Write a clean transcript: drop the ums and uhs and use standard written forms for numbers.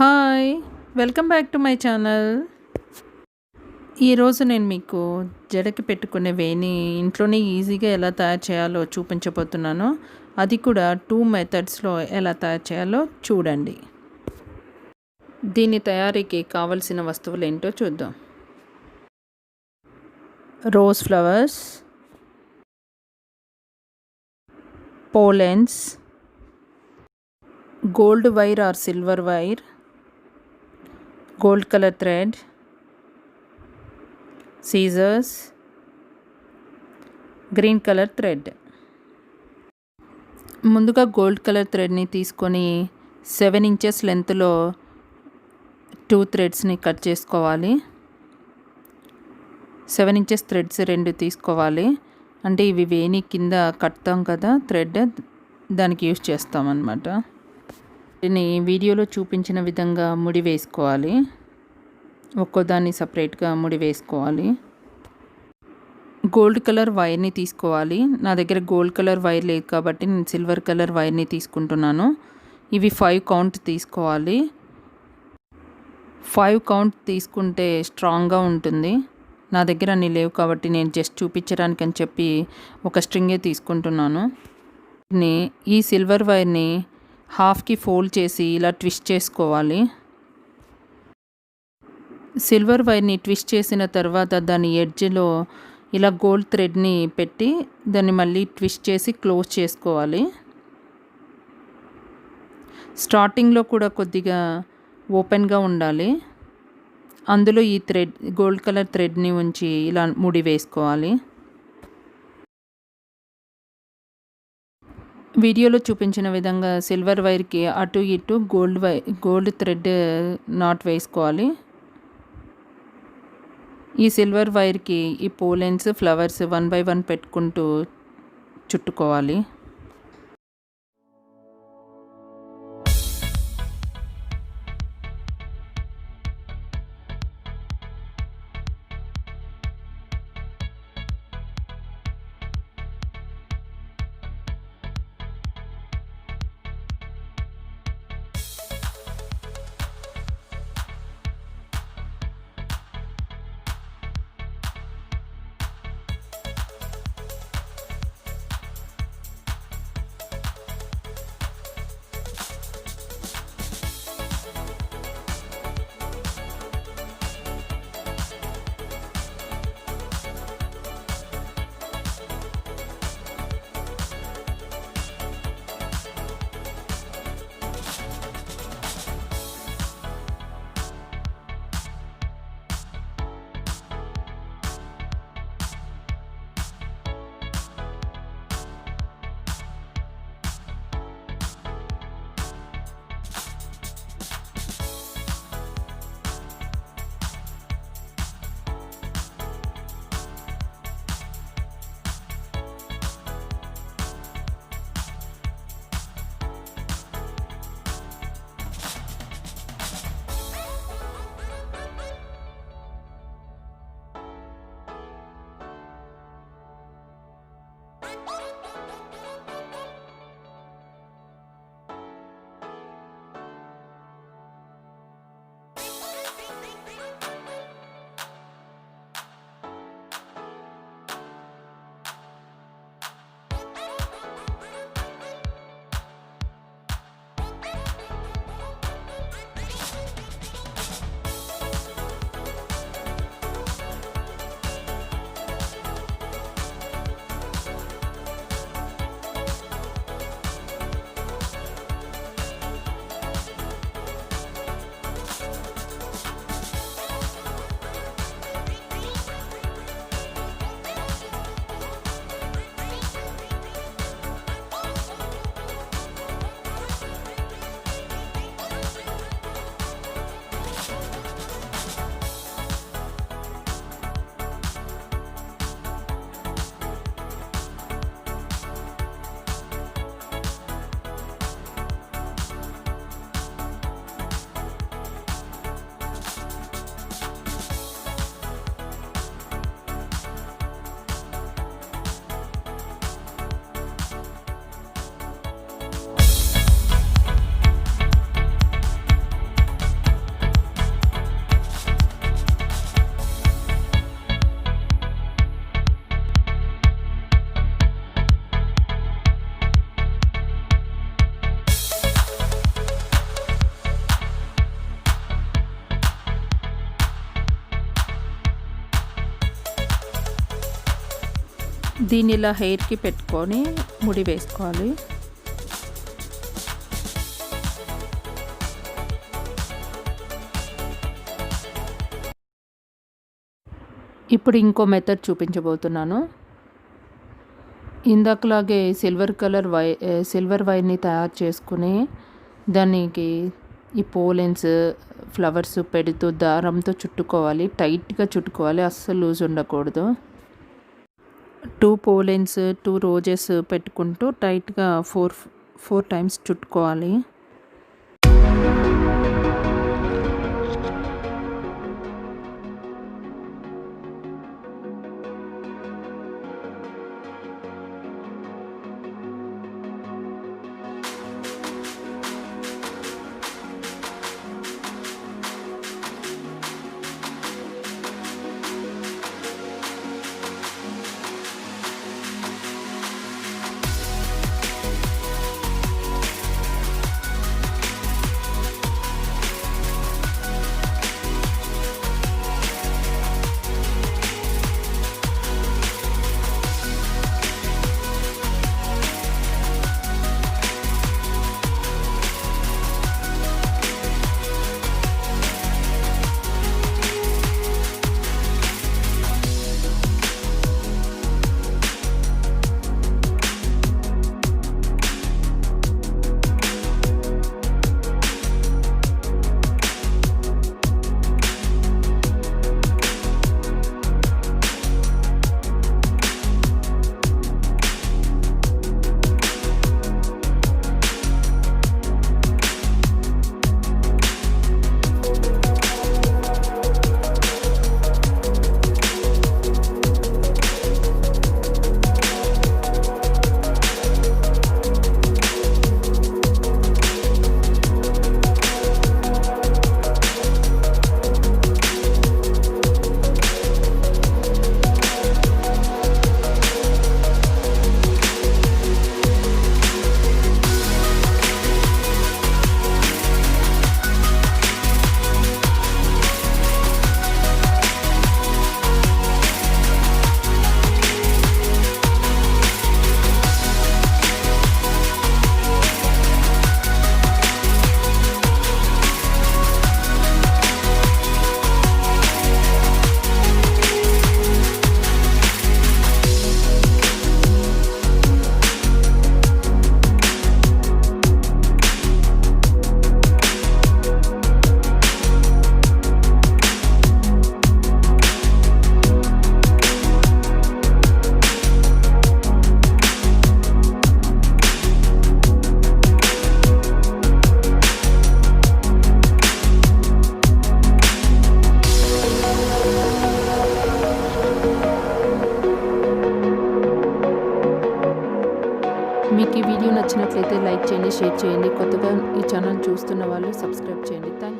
Hi! Welcome back to my channel. ఈరోజు నేను మీకు జడకి పెట్టుకునే వేని ఇంట్లోనే ఈజీగా ఎలా తయారు చేయాలో చూపించబోతున్నాను. అది కూడా 2 మెథడ్స్‌లో ఎలా తయారు చేయాలో చూడండి. దీని తయారీకి కావలసిన వస్తువులేంటో చూద్దాం. Rose flowers, pollens, gold wire or silver wire, gold colour thread, scissors, green colour thread. ముందుగా గోల్డ్ కలర్ థ్రెడ్ని తీసుకొని 7 ఇంచెస్ లెంత్లో 2 థ్రెడ్స్ని కట్ చేసుకోవాలి. 7 ఇంచెస్ థ్రెడ్స్ 2 తీసుకోవాలి. అంటే ఇవి వేణి కింద కడతాం కదా థ్రెడ్, దానికి యూజ్ చేస్తామన్నమాట. దీన్ని వీడియోలో చూపించిన విధంగా ముడి వేసుకోవాలి. ఒక్కోదాన్ని సపరేట్గా ముడి వేసుకోవాలి. గోల్డ్ కలర్ వైర్ని తీసుకోవాలి. నా దగ్గర గోల్డ్ కలర్ వైర్ లేదు కాబట్టి నేను సిల్వర్ కలర్ వైర్ని తీసుకుంటున్నాను. ఇవి 5 కౌంట్ తీసుకోవాలి. 5 కౌంట్ తీసుకుంటే స్ట్రాంగ్గా ఉంటుంది. నా దగ్గర అన్ని లేవు కాబట్టి నేను జస్ట్ చూపించడానికి అని చెప్పి ఒక స్ట్రింగే తీసుకుంటున్నాను. ఈ సిల్వర్ వైర్ని హాఫ్కి ఫోల్డ్ చేసి ఇలా ట్విస్ట్ చేసుకోవాలి. సిల్వర్ వైర్ని ట్విస్ట్ చేసిన తర్వాత దాని ఎడ్జ్లో ఇలా గోల్డ్ థ్రెడ్ని పెట్టి దాన్ని మళ్ళీ ట్విస్ట్ చేసి క్లోజ్ చేసుకోవాలి. స్టార్టింగ్లో కూడా కొద్దిగా ఓపెన్గా ఉండాలి. అందులో ఈ థ్రెడ్ గోల్డ్ కలర్ థ్రెడ్ని ఉంచి ఇలా ముడి వేసుకోవాలి. వీడియోలో చూపించిన విధంగా సిల్వర్ వైర్కి అటు ఇటు గోల్డ్ థ్రెడ్ నాట్ వేసుకోవాలి. ఈ సిల్వర్ వైర్కి ఈ పోలెన్స్ ఫ్లవర్స్ 1 బై 1 పెట్టుకుంటూ చుట్టుకోవాలి. దీన్ని ఇలా హెయిర్కి పెట్టుకొని ముడి వేసుకోవాలి. ఇప్పుడు ఇంకో మెథడ్ చూపించబోతున్నాను. ఇందాకలాగే సిల్వర్ వైర్ని తయారు చేసుకుని దానికి ఈ పోలెన్స్ ఫ్లవర్స్ పెడుతూ దారంతో చుట్టుకోవాలి. టైట్గా చుట్టుకోవాలి, అస్సలు లూజ్ ఉండకూడదు. 2 పోలెన్స్ 2 రోజెస్ పెట్టుకుంటూ టైట్గా 4 టైమ్స్ చుట్టుకోవాలి. మీకు ఈ వీడియో నచ్చినట్లయితే లైక్ చేయండి, షేర్ చేయండి. కొత్తగా ఈ ఛానల్ చూస్తున్న వాళ్ళు సబ్స్క్రైబ్ చేయండి. Thank you.